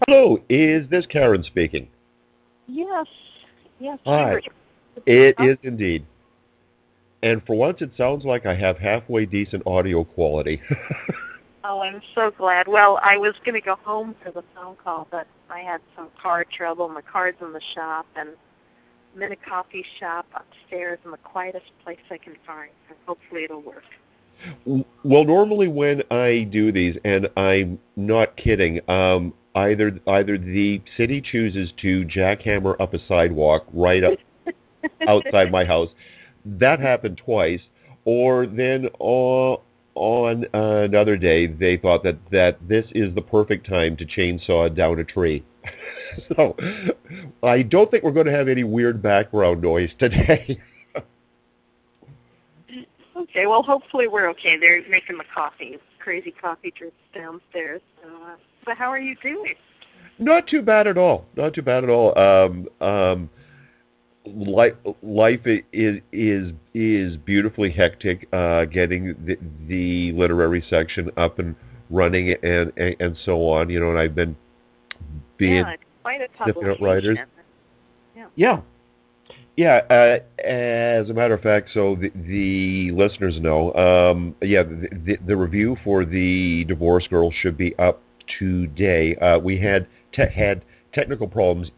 Hello, is this Karen speaking? Yes, yes, Hi, sure. it is indeed. And for once, it sounds like I have halfway decent audio quality. Oh, I'm so glad. Well, I was going to go home for the phone call, but I had some car trouble. My car's in the shop, and I'm in a coffee shop upstairs in the quietest place I can find, so hopefully it'll work. Well, normally when I do these, and I'm not kidding, either the city chooses to jackhammer up a sidewalk right up outside my house. That happened twice. Or then on another day, they thought that this is the perfect time to chainsaw down a tree. So I don't think we're going to have any weird background noise today. Okay, well, hopefully we're okay. They're making the coffee. Crazy coffee drips downstairs. So how are you doing? Not too bad at all. Not too bad at all. Life is beautifully hectic. Getting the literary section up and running and so on. You know, and I've been being Yeah, it's quite a different writers. publication. Yeah. Yeah, yeah. As a matter of fact, so the listeners know. Yeah, the review for the Divorce Girl should be up today. We had technical problems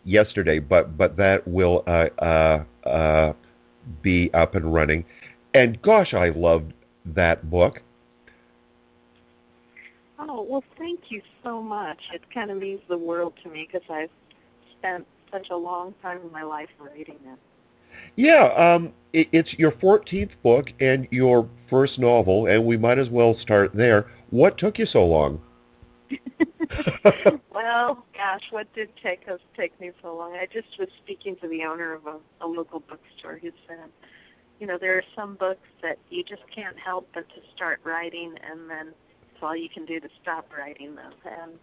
yesterday, but that will be up and running. And gosh, I loved that book. Oh, well, thank you so much. It kind of means the world to me because I've spent such a long time in my life writing it. Yeah, it's your 14th book and your first novel, and we might as well start there. What took you so long? Well, gosh, what did take me so long? I just was speaking to the owner of a local bookstore who said, you know, there are some books that you just can't help but to start writing, and then it's all you can do to stop writing them. And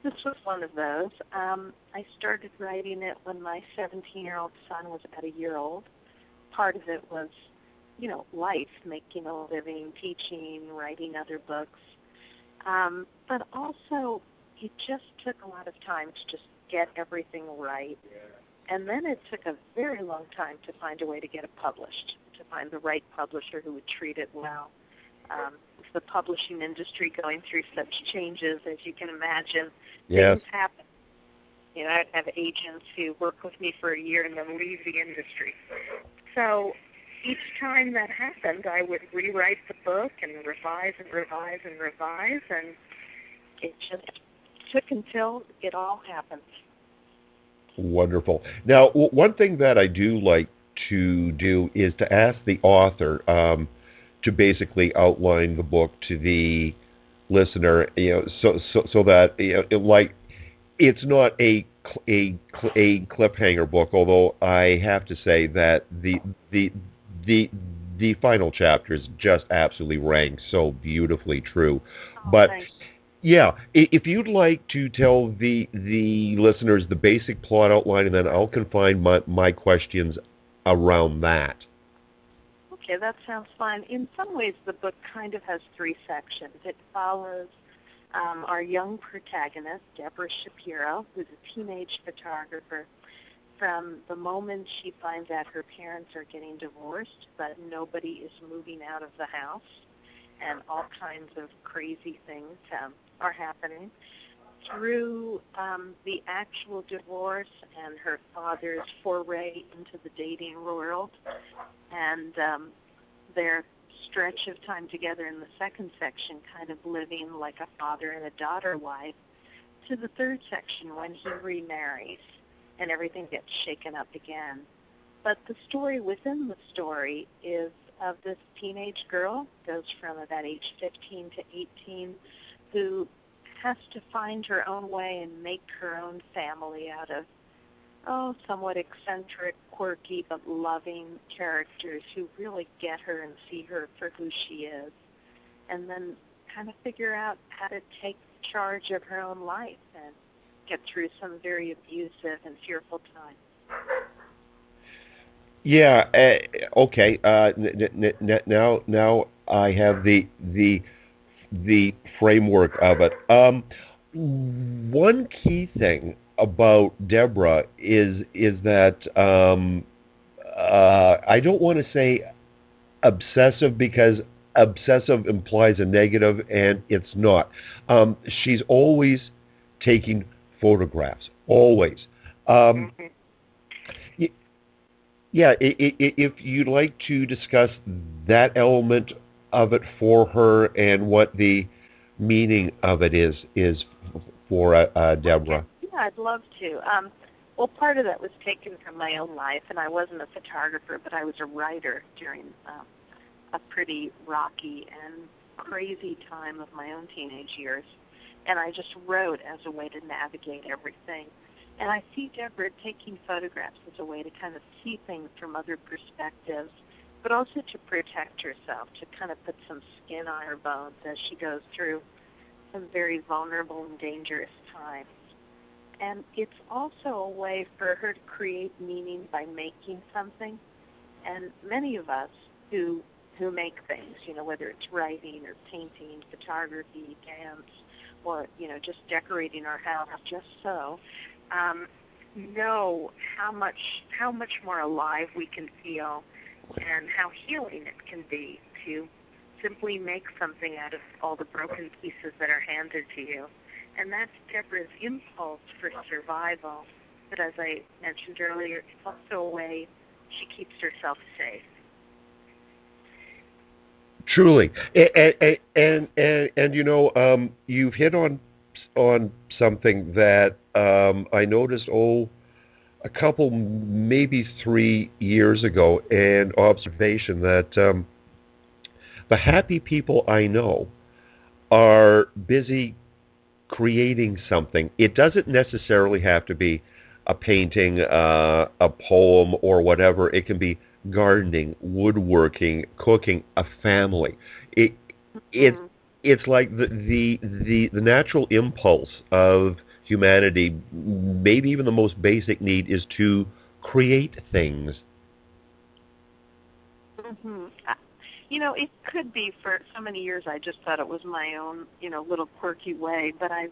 this was one of those. I started writing it when my 17-year-old son was about a year old. Part of it was, you know, life, making a living, teaching, writing other books. But also, it just took a lot of time to just get everything right. And then it took a very long time to find a way to get it published, to find the right publisher who would treat it well. With the publishing industry going through such changes, as you can imagine, Yes. things happen. You know, I'd have agents who work with me for a year and then leave the industry. So each time that happened, I would rewrite the book and revise and revise and revise, and it just took until it all happened. Wonderful. Now, one thing that I do like to do is to ask the author to basically outline the book to the listener, you know, so that you know, it's not a cliffhanger book. Although I have to say that the the final chapters just absolutely rang so beautifully true. Oh, But thanks. yeah, if you'd like to tell the listeners the basic plot outline, and then I'll confine my questions around that. Okay, that sounds fine. In some ways, the book kind of has three sections. It follows our young protagonist, Deborah Shapiro, who's a teenage photographer, from the moment she finds out her parents are getting divorced, but nobody is moving out of the house, and all kinds of crazy things are happening, through the actual divorce and her father's foray into the dating world, and their stretch of time together in the second section, kind of living like a father and a daughter life, to the third section when he remarries and everything gets shaken up again. But the story within the story is of this teenage girl, goes from about age 15 to 18, who has to find her own way and make her own family out of, somewhat eccentric, quirky, but loving characters who really get her and see her for who she is, and then kind of figure out how to take charge of her own life and get through some very abusive and fearful times. Yeah. Okay. Now I have the framework of it. one key thing about Deborah is that I don't want to say obsessive because obsessive implies a negative, and it's not. She's always taking photographs, always. Um, Mhm. y- yeah, if you'd like to discuss that element of it for her and what the meaning of it is for Okay. Deborah. Yeah, I'd love to. Well, part of that was taken from my own life, and I wasn't a photographer, but I was a writer during a pretty rocky and crazy time of my own teenage years. And I just wrote as a way to navigate everything. And I see Deborah taking photographs as a way to kind of see things from other perspectives, but also to protect herself, to kind of put some skin on her bones as she goes through some very vulnerable and dangerous times. And it's also a way for her to create meaning by making something. And many of us who make things, whether it's writing or painting, photography, dance, or, just decorating our house just so, um, know how much more alive we can feel and how healing it can be to simply make something out of all the broken pieces that are handed to you. And that's Deborah's impulse for survival. But as I mentioned earlier, it's also a way she keeps herself safe. Truly, and you've hit on something that I noticed a couple, maybe 3 years ago, an observation that the happy people I know are busy creating something. It doesn't necessarily have to be a painting, a poem, or whatever. It can be gardening, woodworking, cooking, a family. It it Mhm. it's like the natural impulse of humanity, maybe even the most basic need, is to create things. Mhm. It could be for so many years I just thought it was my own, little quirky way, but I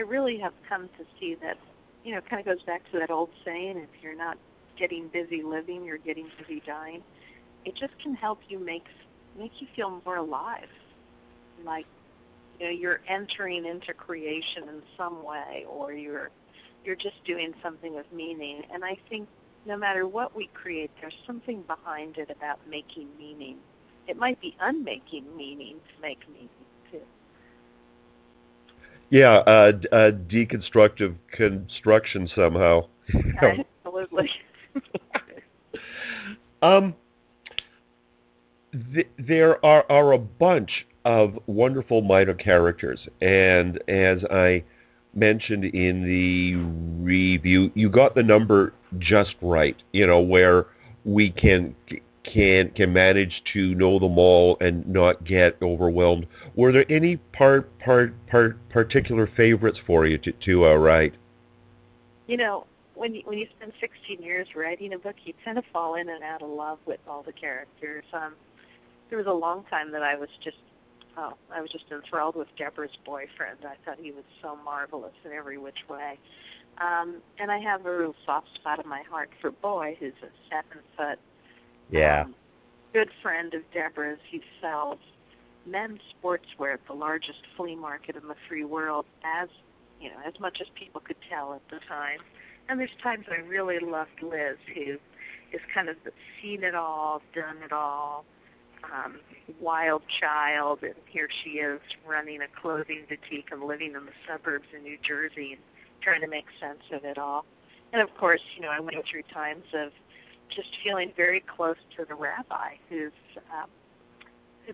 really have come to see that, it kind of goes back to that old saying, if you're not getting busy living, you're getting busy dying. It just can help you make you feel more alive. Like, you're entering into creation in some way, or you're just doing something of meaning. And I think no matter what we create, there's something behind it about making meaning. It might be unmaking meaning to make meaning, too. Yeah, deconstructive construction somehow. Absolutely. um, there are a bunch of wonderful minor characters, and as I mentioned in the review, you got the number just right. Where we can manage to know them all and not get overwhelmed. Were there any particular favorites for you to write? When you spend 16 years writing a book, you kind of fall in and out of love with all the characters. There was a long time that I was just enthralled with Deborah's boyfriend. I thought he was so marvelous in every which way. And I have a real soft spot in my heart for Boy, who's a 7-foot Yeah. um, good friend of Deborah's. He sells men's sportswear at the largest flea market in the free world, as much as people could tell at the time. And there's times I really loved Liz, who is kind of seen it all, done it all, wild child, and here she is running a clothing boutique and living in the suburbs in New Jersey and trying to make sense of it all. And of course, I went through times of just feeling very close to the rabbi, who's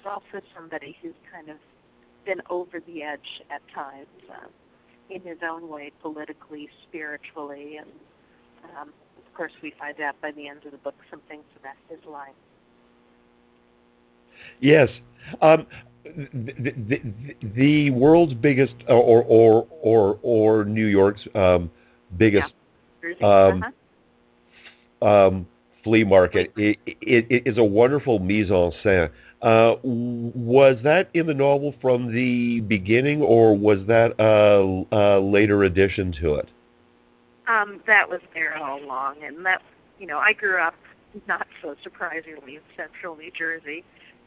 also somebody who's kind of been over the edge at times, in his own way, politically, spiritually, and of course we find out by the end of the book some things about his life. Yes. The world's biggest, or New York's Yeah. biggest Jersey. um, Uh-huh. flea market. It is a wonderful mise en scène. Was that in the novel from the beginning, or was that a later addition to it? That was there all along, and that, I grew up, not so surprisingly, in central New Jersey,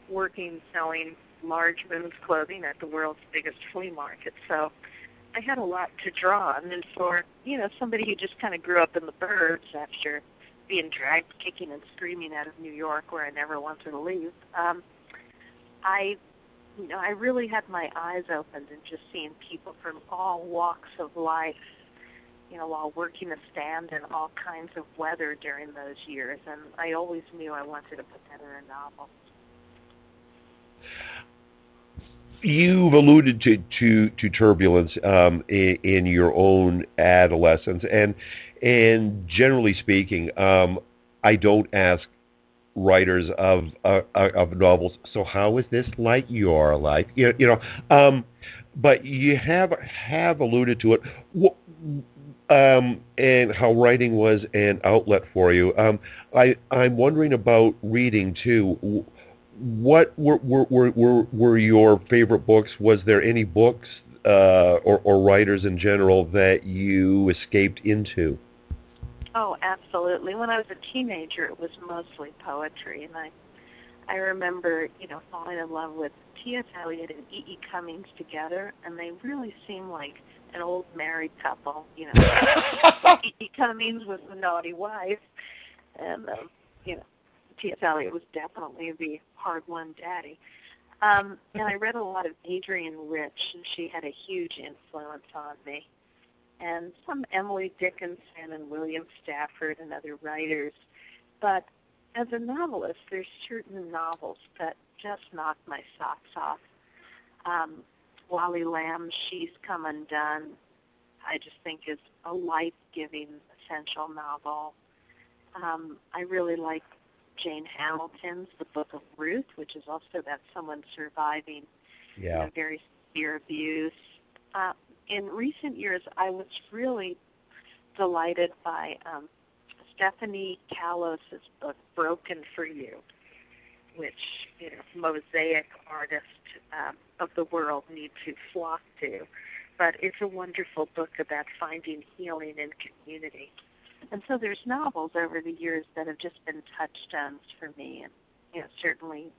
working, selling large men's clothing at the world's biggest flea market. So I had a lot to draw on, and for, somebody who just kind of grew up in the burbs after being dragged kicking and screaming out of New York, where I never wanted to leave, I really had my eyes opened and just seeing people from all walks of life, while working a stand in all kinds of weather during those years. And I always knew I wanted to put that in a novel. You've alluded to turbulence in your own adolescence, and generally speaking, I don't ask writers of novels, so how is this like your life? But you have alluded to it. And how writing was an outlet for you. I'm wondering about reading too. What were your favorite books? Was there any books or writers in general that you escaped into? Oh, absolutely. When I was a teenager, it was mostly poetry, and I remember, falling in love with T.S. Eliot and E.E. Cummings together, and they really seemed like an old married couple. E.E. Cummings was the naughty wife, and T.S. Eliot was definitely the hard-won daddy. And I read a lot of Adrienne Rich, and she had a huge influence on me. And some Emily Dickinson and William Stafford and other writers. But as a novelist, there's certain novels that just knock my socks off. Wally Lamb's She's Come Undone, I just think is a life-giving, essential novel. I really like Jane Hamilton's The Book of Ruth, which is also about someone surviving very severe abuse. In recent years, I was really delighted by Stephanie Kalos' book, Broken for You, which, mosaic artists of the world need to flock to. But it's a wonderful book about finding healing in community. And so there's novels over the years that have just been touchstones for me, and certainly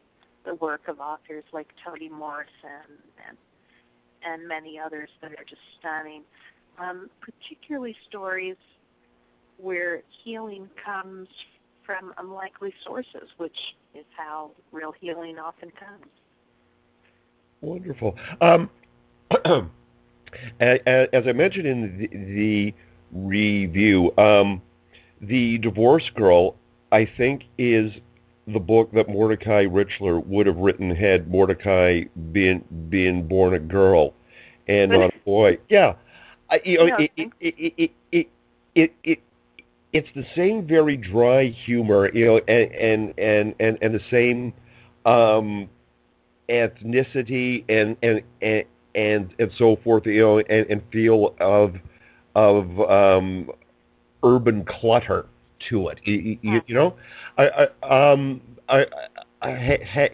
the work of authors like Toni Morrison and many others that are just stunning, particularly stories where healing comes from unlikely sources, which is how real healing often comes. Wonderful. As I mentioned in the review, The Divorce Girl, I think, is the book that Mordecai Richler would have written had Mordecai been born a girl and not a boy. Yeah, it's the same very dry humor, and the same ethnicity and so forth, and feel of urban clutter to it.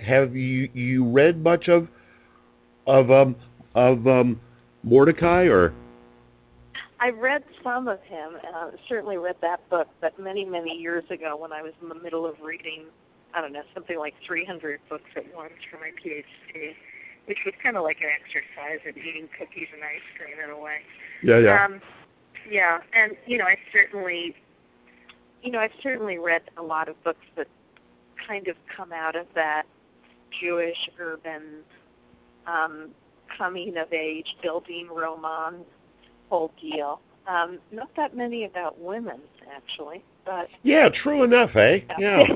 Have you read much of Mordecai, or? I read some of him, and certainly read that book, but many, many years ago when I was in the middle of reading, I don't know, something like 300 books at once for my PhD, which was kind of like an exercise in eating cookies and ice cream in a way. Yeah. And I've certainly read a lot of books that kind of come out of that Jewish urban coming of age building roman whole deal. Not that many about women, actually, but yeah, true enough, eh? Yeah.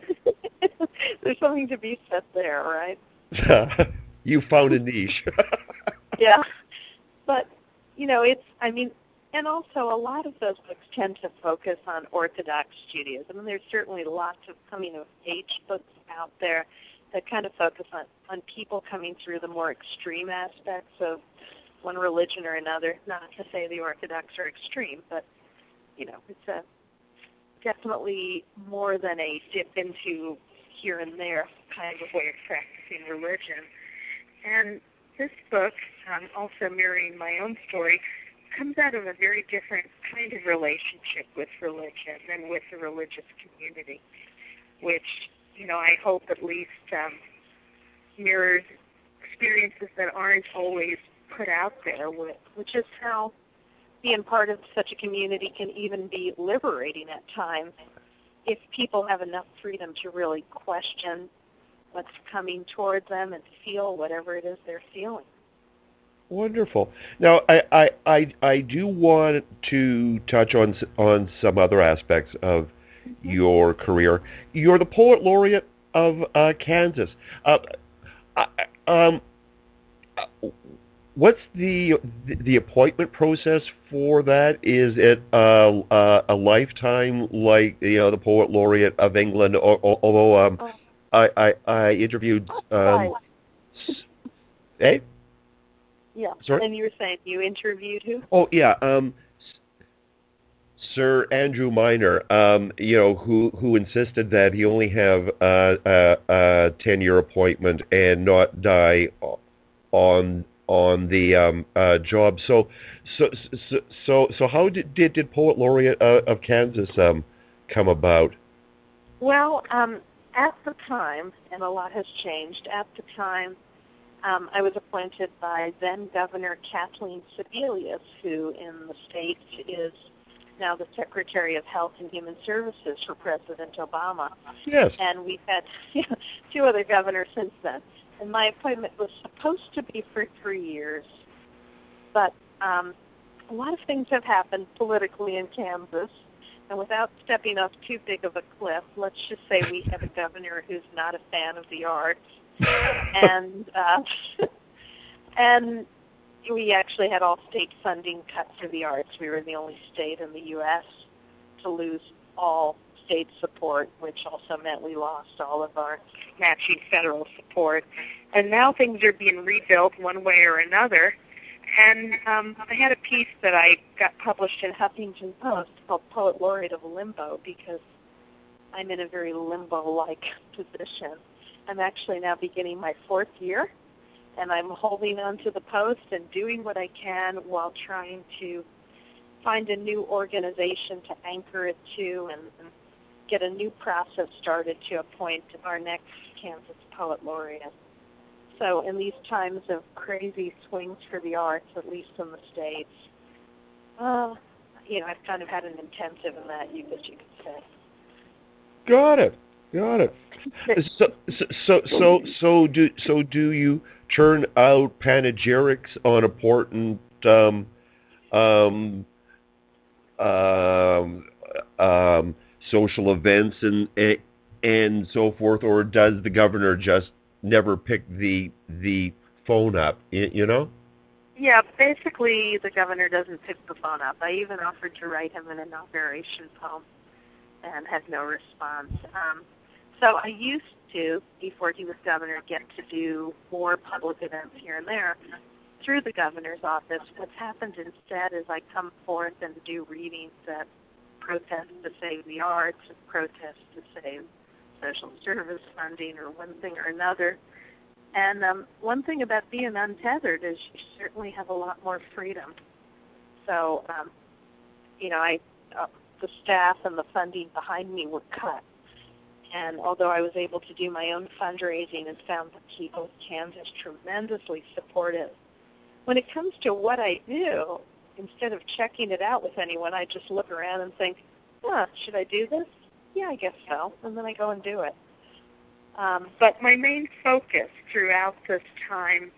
There's something to be said there, right? You found a niche. Yeah, but and also a lot of those books tend to focus on Orthodox Judaism, and there's certainly lots of coming-of-age books out there that kind of focus on people coming through the more extreme aspects of one religion or another. Not to say the Orthodox are extreme, but, it's definitely more than a dip into here and there kind of way of practicing religion. And this book, also mirroring my own story, comes out of a very different kind of relationship with religion than with the religious community, which, I hope at least mirrors experiences that aren't always put out there, which is how being part of such a community can even be liberating at times if people have enough freedom to really question what's coming towards them and feel whatever it is they're feeling. Wonderful. Now, I do want to touch on some other aspects of your career. You're the Poet Laureate of Kansas. What's the appointment process for that? Is it a lifetime like the Poet Laureate of England? Although I interviewed. Eh? Yeah. Sorry? And you were saying you interviewed who? Oh yeah. Sir Andrew Minor, who insisted that he only have a 10-year appointment and not die on the job. So how did Poet Laureate of Kansas come about? Well, at the time, and a lot has changed. At the time, I was appointed by then Governor Kathleen Sebelius, who in the States is now the Secretary of Health and Human Services for President Obama. Yes. And we've had two other governors since then. And my appointment was supposed to be for 3 years. But a lot of things have happened politically in Kansas. And without stepping off too big of a cliff, let's just say we have a governor who's not a fan of the arts. And and we actually had all state funding cut for the arts. We were the only state in the U.S. to lose all state support, which also meant we lost all of our matching federal support. And now things are being rebuilt one way or another. And I had a piece that I got published in Huffington Post called Poet Laureate of Limbo, because I'm in a very limbo-like position. I'm actually now beginning my 4th year, and I'm holding on to the post and doing what I can while trying to find a new organization to anchor it to and get a new process started to appoint our next Kansas Poet Laureate. So in these times of crazy swings for the arts, at least in the States, I've kind of had an intensive in that, you could say. Got it. So do you churn out panegyrics on important social events and so forth, or does the governor just never pick the phone up? Yeah, basically the governor doesn't pick the phone up. I even offered to write him an inauguration poem and had no response. So I used to, before he was governor, get to do more public events here and there through the governor's office. What's happened instead is I come forth and do readings that protest to save the arts and protest to save social service funding or one thing or another. And one thing about being untethered is you certainly have a lot more freedom. So, the staff and the funding behind me were cut. And although I was able to do my own fundraising and found the people of Kansas tremendously supportive, when it comes to what I do, instead of checking it out with anyone, I just look around and think, should I do this? Yeah, I guess so. And then I go and do it. But my main focus throughout this time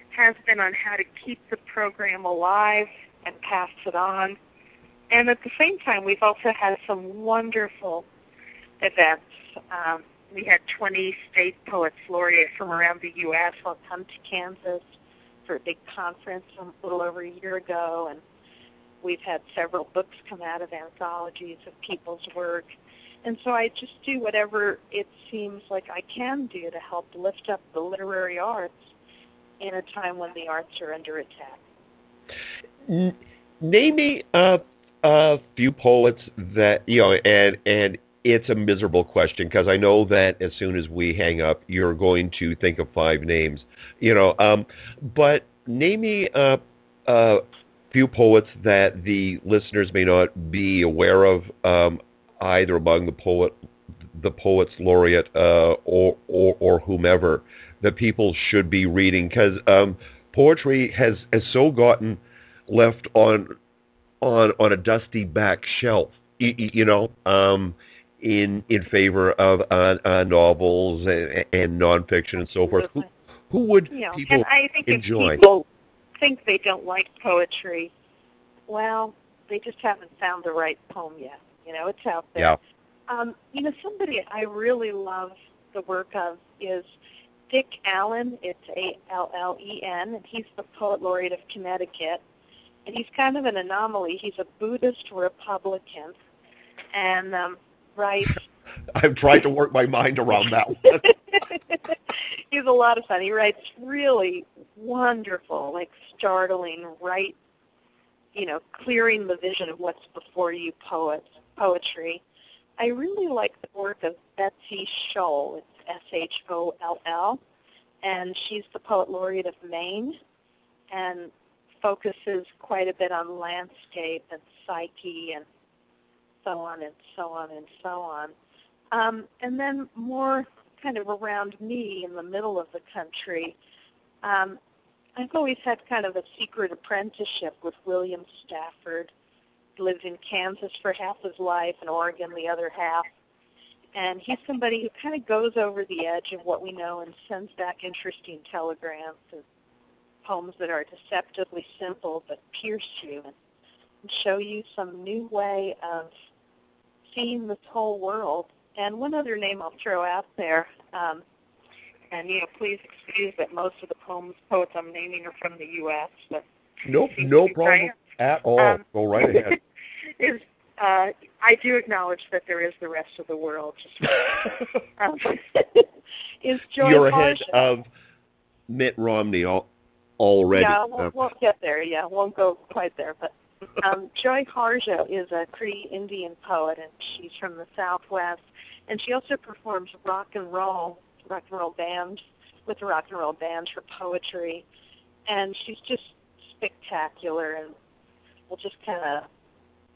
has been on how to keep the program alive and pass it on. And at the same time, we've also had some wonderful events. We had 20 state poets laureate from around the U.S. all come to Kansas for a big conference a little over a year ago, and we've had several books come out of anthologies of people's work. And so I just do whatever it seems like I can do to help lift up the literary arts in a time when the arts are under attack. Name me a few poets that, and it's a miserable question because I know that as soon as we hang up, you're going to think of five names, you know. But name me a few poets that the listeners may not be aware of, either among the poets laureate, or whomever that people should be reading, because poetry has so gotten left on a dusty back shelf, you know, in favor of novels and nonfiction and so forth. Absolutely. Who would You know, people and I think if enjoy? people think they don't like poetry, well, they just haven't found the right poem yet. You know, it's out there. Yeah. You know, somebody I really love the work of is Dick Allen. It's Allen, and he's the Poet Laureate of Connecticut. And he's kind of an anomaly. He's a Buddhist Republican, and writes. I've tried to work my mind around that one. He's a lot of fun. He writes really wonderful, like startling, right, you know, clearing the vision of what's before you poetry. I really like the work of Betsy Scholl. It's Scholl, and she's the Poet Laureate of Maine, and focuses quite a bit on landscape and psyche and so on and so on and so on. And then more kind of around me in the middle of the country, I've always had kind of a secret apprenticeship with William Stafford. He lived in Kansas for half his life and Oregon the other half. And he's somebody who kind of goes over the edge of what we know and sends back interesting telegrams and poems that are deceptively simple but pierce you and show you some new way of seeing this whole world. And one other name I'll throw out there, and you know, please excuse that most of the poets I'm naming are from the U.S., but Nope, no problem at all. Go right ahead. Is I do acknowledge that there is the rest of the world. Is Joy You're ahead Harsha. of Mitt Romney already. Yeah, we'll get there. Yeah, won't go quite there. But Joy Harsha is a Cree Indian poet, and she's from the Southwest. And she also performs rock and roll band with the rock and roll band for poetry. And she's just spectacular and will just kind of,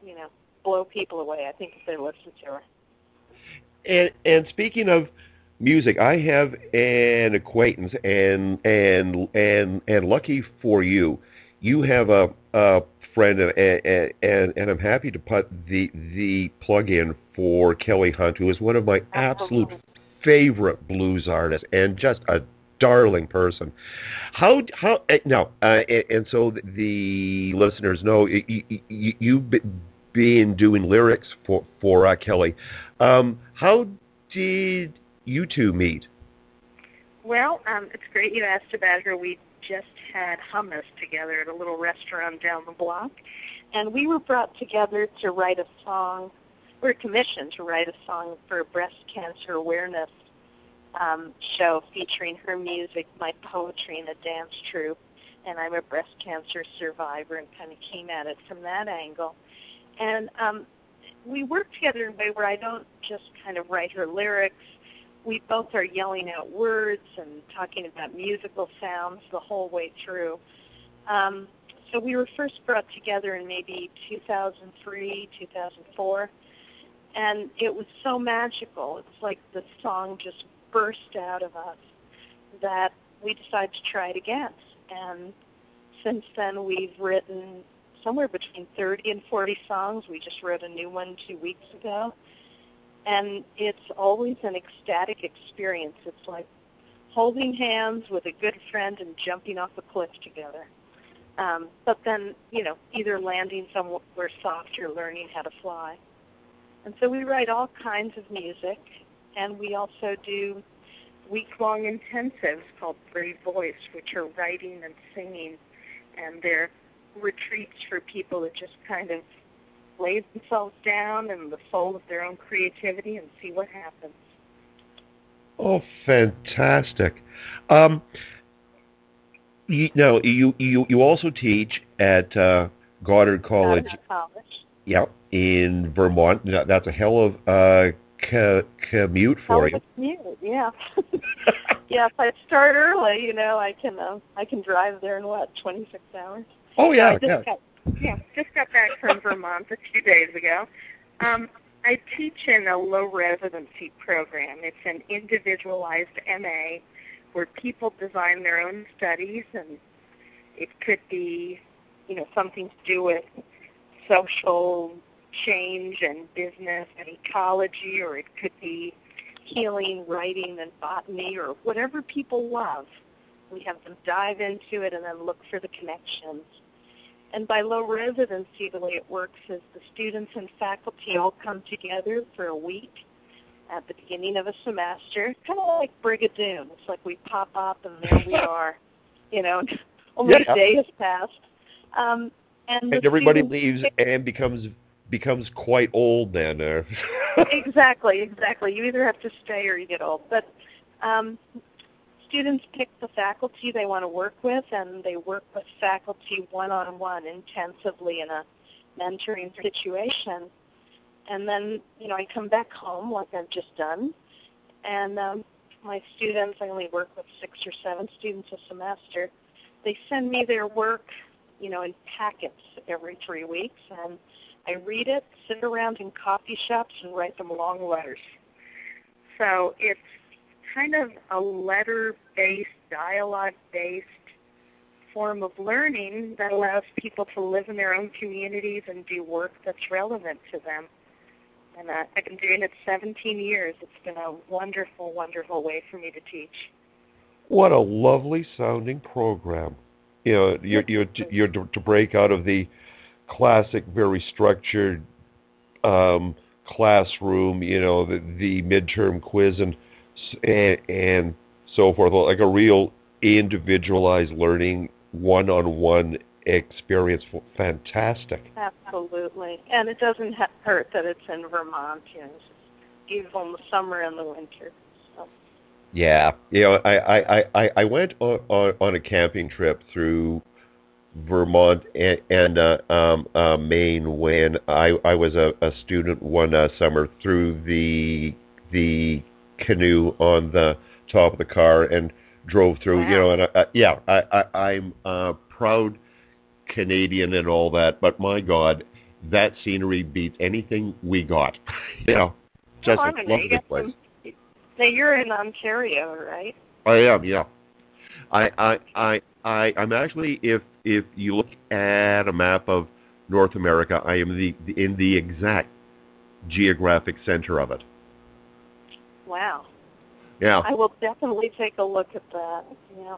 you know, blow people away, I think, if they listen to her. And speaking of music, I have an acquaintance, and lucky for you, you have a friend, and I'm happy to put the plug in for Kelly Hunt, who is one of my absolute favorite blues artists and just a darling person. How now? And so the listeners know you've been doing lyrics for Kelly. How did you two meet? Well, it's great you asked about her. We just had hummus together at a little restaurant down the block, and we were brought together to write a song. We were commissioned to write a song for a breast cancer awareness show featuring her music, my poetry, and a dance troupe. And I'm a breast cancer survivor and kind of came at it from that angle. And we work together in a way where I don't just kind of write her lyrics. We both are yelling out words and talking about musical sounds the whole way through. So we were first brought together in maybe 2003, 2004, and it was so magical. It's like the song just burst out of us that we decided to try it again. And since then, we've written somewhere between 30 and 40 songs. We just wrote a new one 2 weeks ago. And it's always an ecstatic experience. It's like holding hands with a good friend and jumping off a cliff together. But then, you know, either landing somewhere soft or learning how to fly. And so we write all kinds of music, and we also do week-long intensives called Brave Voice, which are writing and singing, and they're retreats for people that just kind of lay themselves down in the soul of their own creativity and see what happens. Oh, fantastic! You also teach at Goddard College. Goddard College. Yeah, in Vermont. That's a hell of a commute Hell for of you. a commute, yeah. Yeah, if I start early, I can drive there in 26 hours. Oh So I yeah, yeah. just got back from Vermont a few days ago. I teach in a low residency program. It's an individualized MA where people design their own studies, and it could be, something to do with social change and business and ecology, or it could be healing, writing, and botany, or whatever people love. We have them dive into it and then look for the connections. And by low residency, the way it works is the students and faculty all come together for a week at the beginning of a semester, kind of like Brigadoon. It's like we pop up and there we are, only a day has passed. And everybody leaves and becomes quite old then. Exactly. You either have to stay or you get old. But students pick the faculty they want to work with, and they work with faculty one-on-one intensively in a mentoring situation. And then, I come back home like I've just done, and my students, I only work with 6 or 7 students a semester, they send me their work, in packets every 3 weeks, and I read it, sit around in coffee shops, and write them long letters. So it's kind of a letter-based, dialogue-based form of learning that allows people to live in their own communities and do work that's relevant to them. And I've been doing it 17 years. It's been a wonderful, wonderful way for me to teach. What a lovely sounding program. You're to break out of the classic, very structured classroom, the midterm quiz and so forth, like a real individualized learning, one-on-one experience. Fantastic. Absolutely. And it doesn't hurt that it's in Vermont. It's beautiful in the summer and the winter. So. Yeah. I went on a camping trip through Vermont and Maine when I was a student one summer, through the canoe on the top of the car and drove through. Wow. And I'm a proud Canadian and all that, but my God, that scenery beats anything we got. Just a lovely place. Now you're in Ontario, right? I am, yeah. I'm actually, if you look at a map of North America, I am in the exact geographic center of it. Wow. Yeah. I will definitely take a look at that.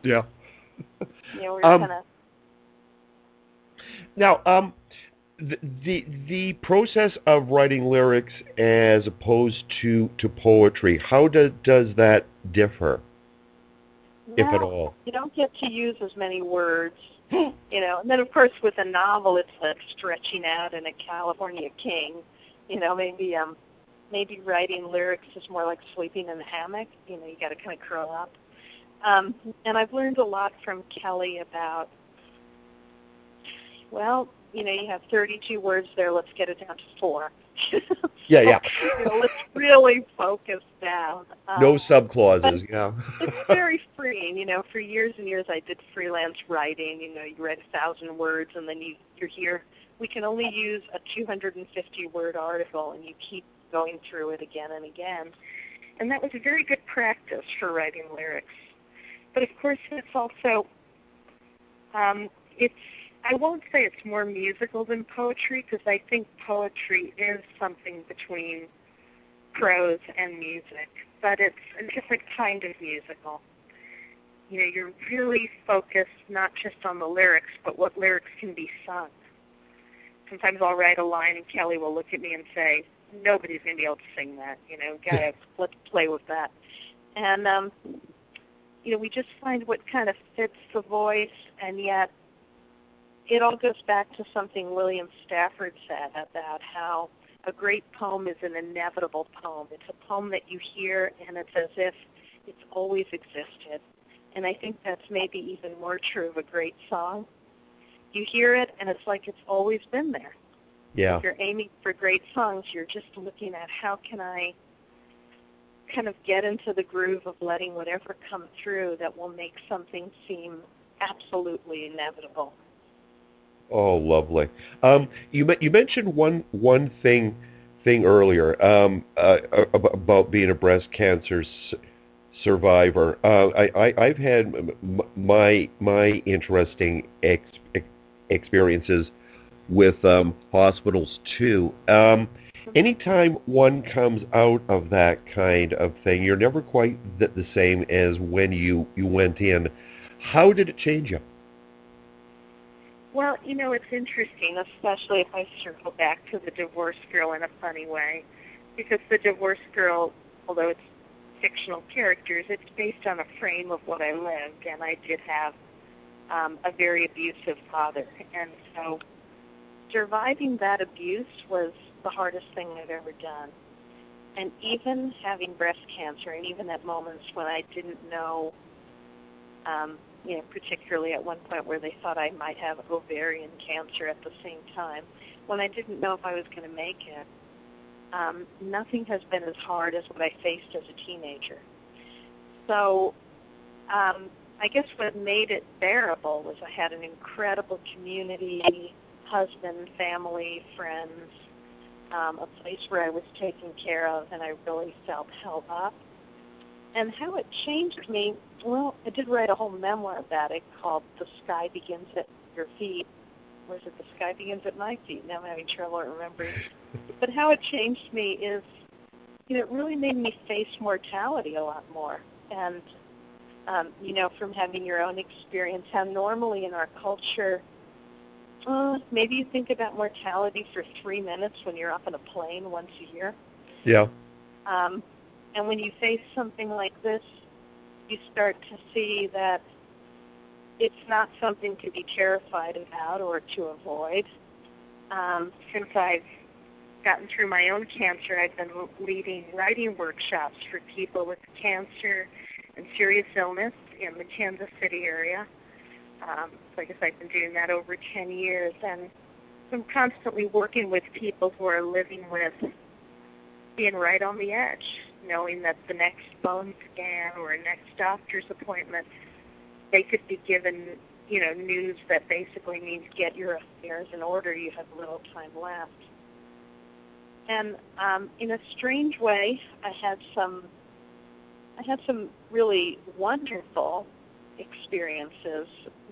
Yeah. We're kind of. Now, the process of writing lyrics as opposed to poetry, how does that differ, if at all? You don't get to use as many words, and then of course with a novel it's like stretching out in a California king, maybe writing lyrics is more like sleeping in a hammock, you got to kind of curl up. And I've learned a lot from Kelly about, you have 32 words there, let's get it down to 4. Yeah. Let's really focus down. No subclauses, yeah. It's very freeing. For years and years I did freelance writing. You write 1,000 words and then you're here. We can only use a 250-word article, and you keep going through it again and again. And that was a very good practice for writing lyrics. But of course it's also, I won't say it's more musical than poetry, because I think poetry is something between prose and music, but it's a different kind of musical. You're really focused not just on the lyrics, but what lyrics can be sung. Sometimes I'll write a line and Kelly will look at me and say, nobody's going to be able to sing that, let's play with that. And, we just find what kind of fits the voice, and yet it all goes back to something William Stafford said about how a great poem is an inevitable poem. It's a poem that you hear, and it's as if it's always existed. And I think that's maybe even more true of a great song. You hear it, and it's like it's always been there. Yeah. If you're aiming for great songs, you're just looking at how can I kind of get into the groove of letting whatever come through that will make something seem absolutely inevitable. Oh, lovely. You mentioned one thing earlier about being a breast cancer survivor. I've had my interesting experiences with hospitals too. Anytime one comes out of that kind of thing, you're never quite the same as when you went in. How did it change you? Well, you know, it's interesting, especially if I circle back to the divorce girl in a funny way, because the divorce girl, although it's fictional characters, it's based on a frame of what I lived, and I did have a very abusive father. And so surviving that abuse was the hardest thing I've ever done. And even having breast cancer, and even at moments when I didn't know, you know, particularly at one point where they thought I might have ovarian cancer at the same time, when I didn't know if I was going to make it, nothing has been as hard as what I faced as a teenager. So I guess what made it bearable was I had an incredible community, husband, family, friends, a place where I was taken care of, and I really felt held up. And how it changed me, well, I did write a whole memoir about it called The Sky Begins at Your Feet. Or is it The Sky Begins at My Feet? Now I'm having trouble remembering. But how it changed me is, you know, it really made me face mortality a lot more. And, you know, from having your own experience, how normally in our culture, maybe you think about mortality for 3 minutes when you're up in a plane once a year. Yeah. And when you face something like this, you start to see that it's not something to be terrified about or to avoid. Since I've gotten through my own cancer, I've been leading writing workshops for people with cancer and serious illness in the Kansas City area. So I guess I've been doing that over 10 years. And I'm constantly working with people who are living with being right on the edge, knowing that the next bone scan or a next doctor's appointment, they could be given, you know, news that basically means get your affairs in order. You have little time left. And in a strange way, I had some really wonderful experiences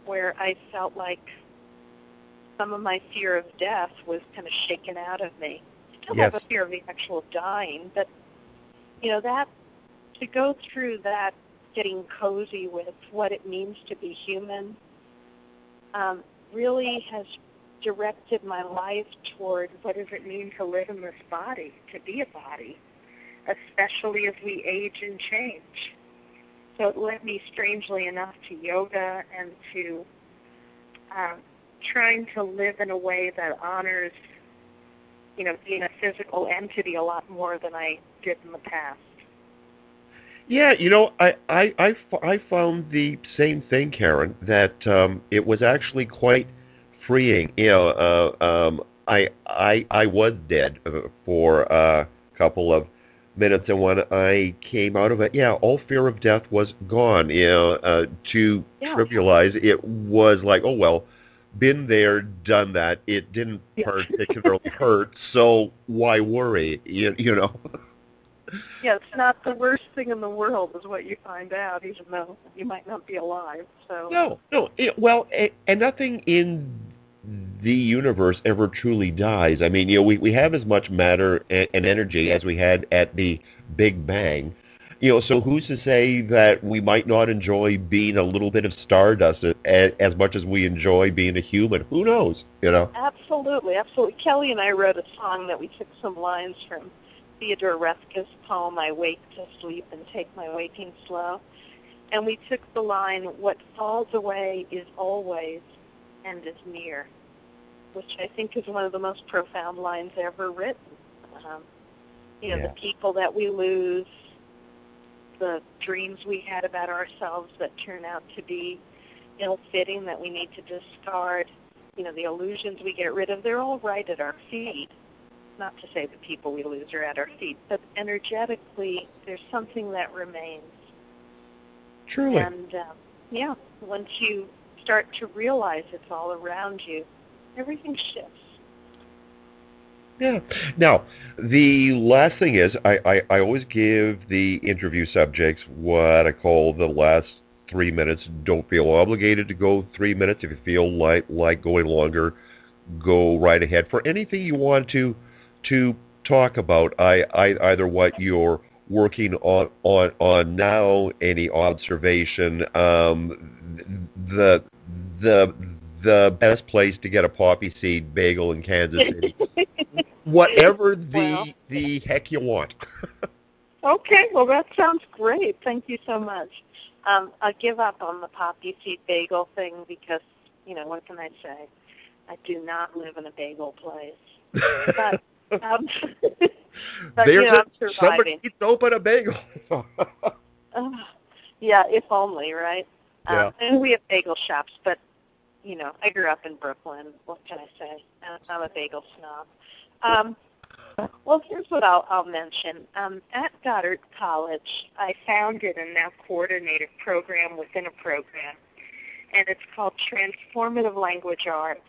where I felt like some of my fear of death was kind of shaken out of me. I still have a fear of the actual dying, but you know, that to go through that, getting cozy with what it means to be human, really has directed my life toward what does it mean to live in this body, to be a body, especially as we age and change. So it led me, strangely enough, to yoga and to trying to live in a way that honors, you know, being a physical entity a lot more than I did in the past. Yeah, you know, I found the same thing, Caryn, that it was actually quite freeing. You know, I was dead for a couple of minutes, and when I came out of it, yeah, all fear of death was gone. You know, to trivialize, it was like, oh well, been there, done that. It didn't particularly hurt, so why worry? You know. Yeah, it's not the worst thing in the world is what you find out, even though you might not be alive. So no. Well, and nothing in the universe ever truly dies. I mean, you know, we have as much matter and energy as we had at the Big Bang. You know, so who's to say that we might not enjoy being a little bit of stardust as much as we enjoy being a human? Who knows? You know. Absolutely, absolutely. Kelly and I wrote a song that we took some lines from Theodore Roethke's poem, I wake to sleep and take my waking slow. And we took the line, what falls away is always and is near, which I think is one of the most profound lines ever written. You know, the people that we lose, the dreams we had about ourselves that turn out to be ill-fitting, that we need to discard, you know, the illusions we get rid of, they're all right at our feet. not to say the people we lose are at our feet, but energetically there's something that remains. Truly. And, yeah, once you start to realize it's all around you, everything shifts. Yeah. Now, the last thing is, I always give the interview subjects what I call the last 3 minutes. Don't feel obligated to go 3 minutes. If you feel like going longer, go right ahead. For anything you want to talk about, either what you're working on now, any observation, the best place to get a poppy seed bagel in Kansas City. Whatever the heck you want. Okay, well that sounds great. Thank you so much. I'll give up on the poppy seed bagel thing because, what can I say? I do not live in a bagel place. But, but I'm surviving. Somebody needs to open a bagel. Yeah, if only, right? Yeah. And we have bagel shops, but, I grew up in Brooklyn. What can I say? I'm a bagel snob. Well, here's what I'll mention. At Goddard College, I founded and now coordinate a program within a program, and it's called Transformative Language Arts.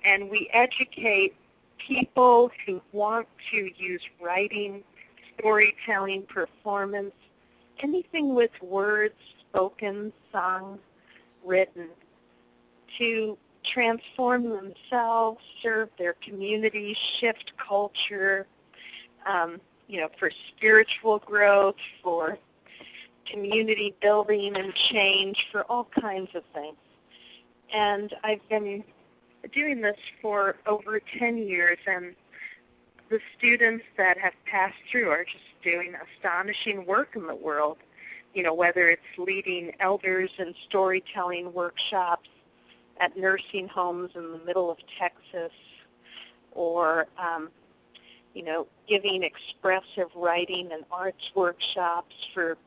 And we educate people who want to use writing, storytelling, performance, anything with words, spoken, sung, written, to transform themselves, serve their community, shift culture, for spiritual growth, for community building and change, for all kinds of things. And I've been doing this for over 10 years, and the students that have passed through are just doing astonishing work in the world, whether it's leading elders in storytelling workshops at nursing homes in the middle of Texas, or, giving expressive writing and arts workshops for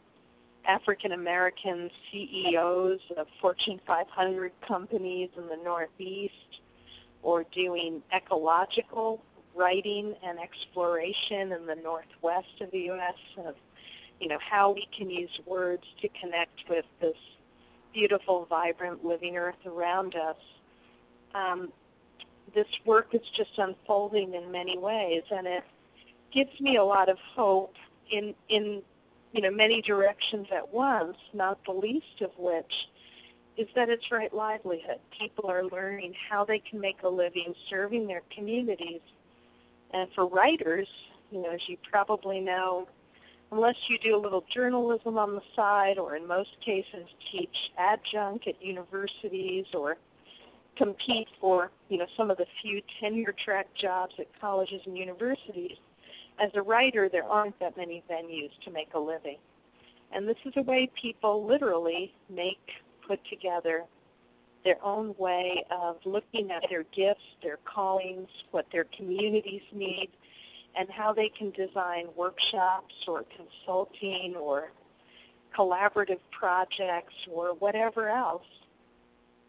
African American CEOs of Fortune 500 companies in the Northeast, or doing ecological writing and exploration in the Northwest of the U.S. of, how we can use words to connect with this beautiful, vibrant, living earth around us. This work is just unfolding in many ways, and it gives me a lot of hope in many directions at once, not the least of which is that it's right livelihood. People are learning how they can make a living serving their communities. And for writers, as you probably know, unless you do a little journalism on the side, or in most cases teach adjunct at universities, or compete for, some of the few tenure-track jobs at colleges and universities, as a writer, there aren't that many venues to make a living. And this is a way people literally put together their own way of looking at their gifts, their callings, what their communities need, and how they can design workshops or consulting or collaborative projects or whatever else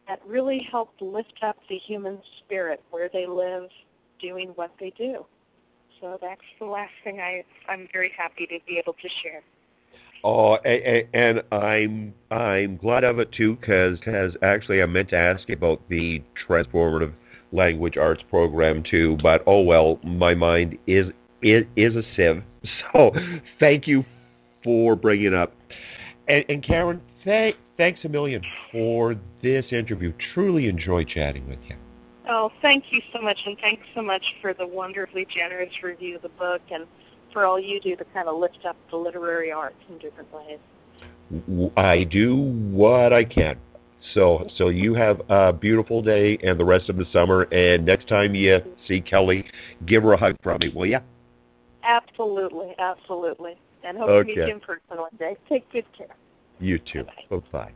that really help lift up the human spirit where they live doing what they do. So that's the last thing I'm very happy to be able to share. Oh, and I'm glad of it too, because actually I meant to ask you about the Transformative Language Arts program too, but oh well, my mind is a sieve. So thank you for bringing it up. And Caryn, thanks a million for this interview. Truly enjoyed chatting with you. Oh, thank you so much, and thanks so much for the wonderfully generous review of the book and for all you do to kind of lift up the literary arts in different ways. I do what I can. So you have a beautiful day and the rest of the summer, and next time you see Kelly, give her a hug from me, will you? Absolutely, absolutely. And hope to meet you in person one day. Take good care. You too. Bye-bye. Bye-bye.